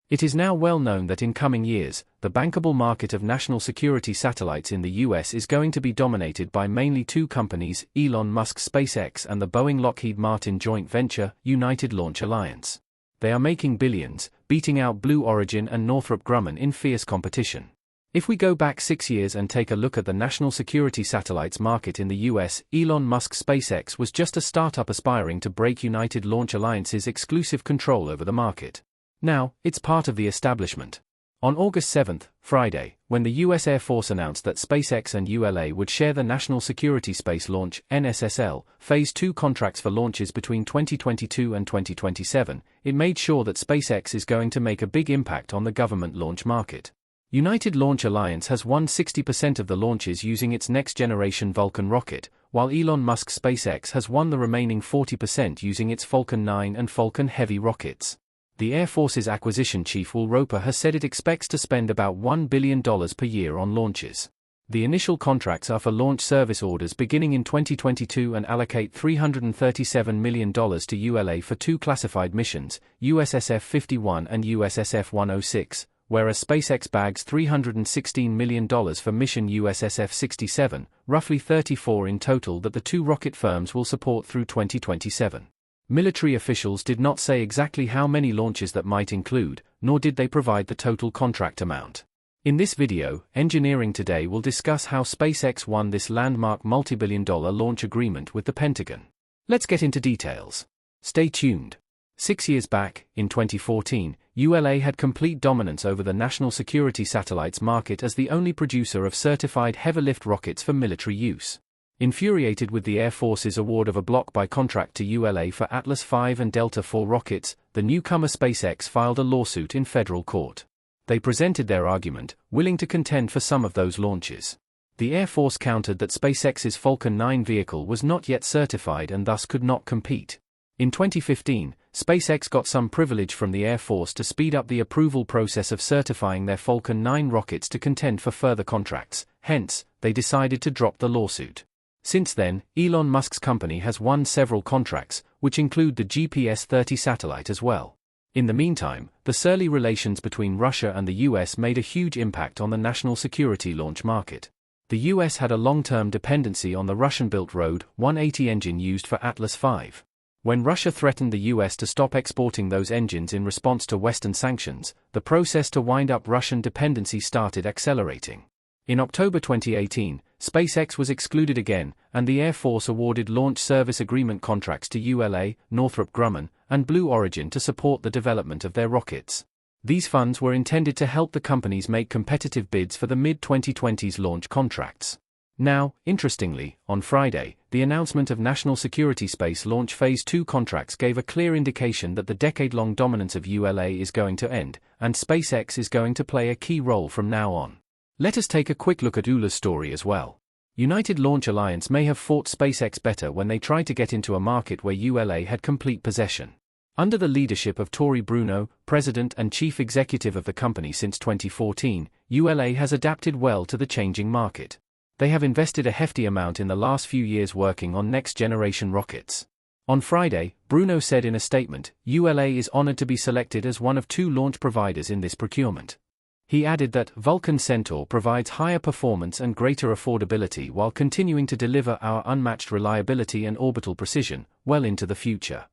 It is now well known that in coming years, the bankable market of national security satellites in the US is going to be dominated by mainly two companies, Elon Musk's SpaceX and the Boeing-Lockheed Martin joint venture, United Launch Alliance. They are making billions, beating out Blue Origin and Northrop Grumman in fierce competition. If we go back 6 years and take a look at the national security satellites market in the US, Elon Musk's SpaceX was just a startup aspiring to break United Launch Alliance's exclusive control over the market. Now, it's part of the establishment. On August 7, Friday, when the US Air Force announced that SpaceX and ULA would share the National Security Space Launch (NSSL) Phase 2 contracts for launches between 2022 and 2027, it made sure that SpaceX is going to make a big impact on the government launch market. United Launch Alliance has won 60% of the launches using its next-generation Vulcan rocket, while Elon Musk's SpaceX has won the remaining 40% using its Falcon 9 and Falcon Heavy rockets. The Air Force's acquisition chief Will Roper has said it expects to spend about $1 billion per year on launches. The initial contracts are for launch service orders beginning in 2022 and allocate $337 million to ULA for two classified missions, USSF-51 and USSF-106, whereas SpaceX bags $316 million for mission USSF-67, roughly 34 in total that the two rocket firms will support through 2027. Military officials did not say exactly how many launches that might include, nor did they provide the total contract amount. In this video, Engineering Today will discuss how SpaceX won this landmark multi-billion-dollar launch agreement with the Pentagon. Let's get into details. Stay tuned. 6 years back, in 2014, ULA had complete dominance over the national security satellites market as the only producer of certified heavy-lift rockets for military use. Infuriated with the Air Force's award of a block-buy contract to ULA for Atlas V and Delta IV rockets, the newcomer SpaceX filed a lawsuit in federal court. They presented their argument, willing to contend for some of those launches. The Air Force countered that SpaceX's Falcon 9 vehicle was not yet certified and thus could not compete. In 2015, SpaceX got some privilege from the Air Force to speed up the approval process of certifying their Falcon 9 rockets to contend for further contracts, hence, they decided to drop the lawsuit. Since then, Elon Musk's company has won several contracts, which include the GPS-30 satellite as well. In the meantime, the surly relations between Russia and the US made a huge impact on the national security launch market. The US had a long-term dependency on the Russian-built RD 180 engine used for Atlas V. When Russia threatened the US to stop exporting those engines in response to Western sanctions, the process to wind up Russian dependency started accelerating. In October 2018, SpaceX was excluded again, and the Air Force awarded launch service agreement contracts to ULA, Northrop Grumman, and Blue Origin to support the development of their rockets. These funds were intended to help the companies make competitive bids for the mid-2020s launch contracts. Now, interestingly, on Friday, the announcement of National Security Space Launch Phase 2 contracts gave a clear indication that the decade-long dominance of ULA is going to end, and SpaceX is going to play a key role from now on. Let us take a quick look at ULA's story as well. United Launch Alliance may have fought SpaceX better when they tried to get into a market where ULA had complete possession. Under the leadership of Tory Bruno, president and chief executive of the company since 2014, ULA has adapted well to the changing market. They have invested a hefty amount in the last few years working on next-generation rockets. On Friday, Bruno said in a statement, ULA is honored to be selected as one of two launch providers in this procurement. He added that Vulcan Centaur provides higher performance and greater affordability while continuing to deliver our unmatched reliability and orbital precision, well into the future.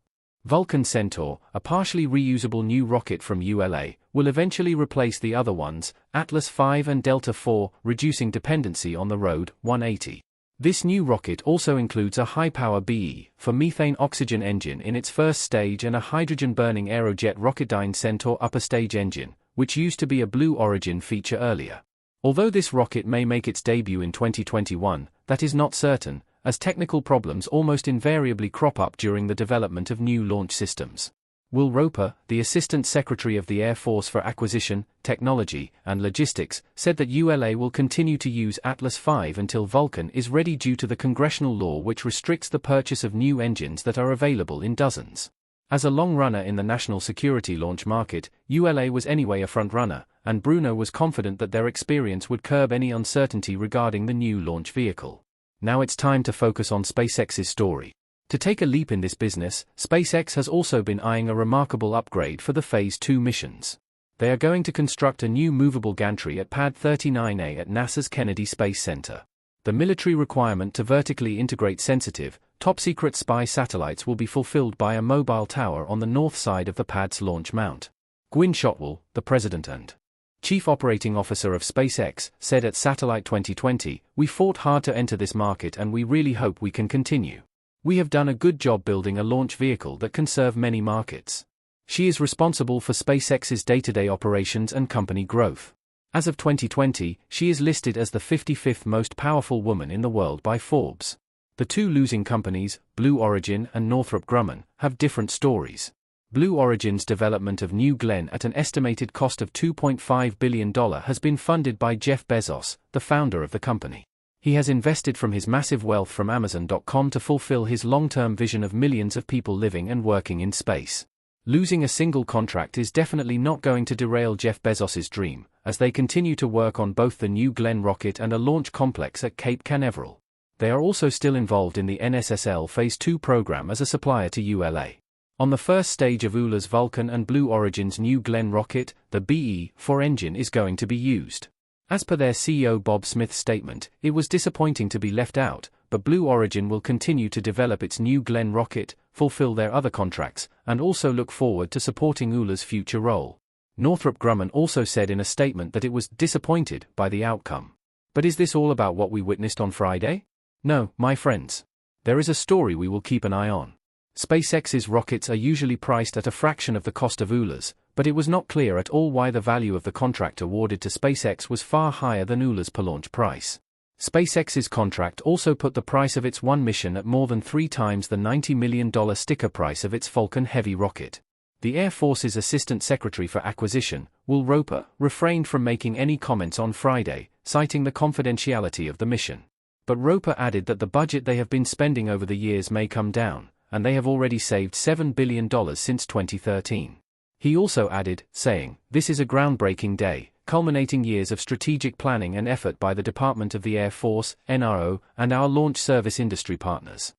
Vulcan Centaur, a partially reusable new rocket from ULA, will eventually replace the other ones, Atlas V and Delta IV, reducing dependency on the RD 180. This new rocket also includes a high-power BE for methane oxygen engine in its first stage and a hydrogen-burning Aerojet Rocketdyne Centaur upper stage engine, which used to be a Blue Origin feature earlier. Although this rocket may make its debut in 2021, that is not certain, as technical problems almost invariably crop up during the development of new launch systems. Will Roper, the Assistant Secretary of the Air Force for Acquisition, Technology, and Logistics, said that ULA will continue to use Atlas V until Vulcan is ready due to the congressional law which restricts the purchase of new engines that are available in dozens. As a long runner in the national security launch market, ULA was anyway a front-runner, and Bruno was confident that their experience would curb any uncertainty regarding the new launch vehicle. Now it's time to focus on SpaceX's story. To take a leap in this business, SpaceX has also been eyeing a remarkable upgrade for the Phase 2 missions. They are going to construct a new movable gantry at Pad 39A at NASA's Kennedy Space Center. The military requirement to vertically integrate sensitive, top-secret spy satellites will be fulfilled by a mobile tower on the north side of the pad's launch mount. Gwynne Shotwell, the president and chief operating officer of SpaceX, said at Satellite 2020, "We fought hard to enter this market and we really hope we can continue. We have done a good job building a launch vehicle that can serve many markets." She is responsible for SpaceX's day-to-day operations and company growth. As of 2020, she is listed as the 55th most powerful woman in the world by Forbes. The two losing companies, Blue Origin and Northrop Grumman, have different stories. Blue Origin's development of New Glenn at an estimated cost of $2.5 billion has been funded by Jeff Bezos, the founder of the company. He has invested from his massive wealth from Amazon.com to fulfill his long-term vision of millions of people living and working in space. Losing a single contract is definitely not going to derail Jeff Bezos's dream, as they continue to work on both the New Glenn rocket and a launch complex at Cape Canaveral. They are also still involved in the NSSL Phase 2 program as a supplier to ULA. On the first stage of ULA's Vulcan and Blue Origin's New Glenn rocket, the BE-4 engine is going to be used. As per their CEO Bob Smith's statement, it was disappointing to be left out, but Blue Origin will continue to develop its New Glenn rocket, fulfill their other contracts, and also look forward to supporting ULA's future role. Northrop Grumman also said in a statement that it was disappointed by the outcome. But is this all about what we witnessed on Friday? No, my friends. There is a story we will keep an eye on. SpaceX's rockets are usually priced at a fraction of the cost of ULA's, but it was not clear at all why the value of the contract awarded to SpaceX was far higher than ULA's per launch price. SpaceX's contract also put the price of its one mission at more than 3 times the $90 million sticker price of its Falcon Heavy rocket. The Air Force's Assistant Secretary for Acquisition, Will Roper, refrained from making any comments on Friday, citing the confidentiality of the mission. But Roper added that the budget they have been spending over the years may come down, and they have already saved $7 billion since 2013. He also added, saying, "This is a groundbreaking day, culminating years of strategic planning and effort by the Department of the Air Force, NRO, and our launch service industry partners.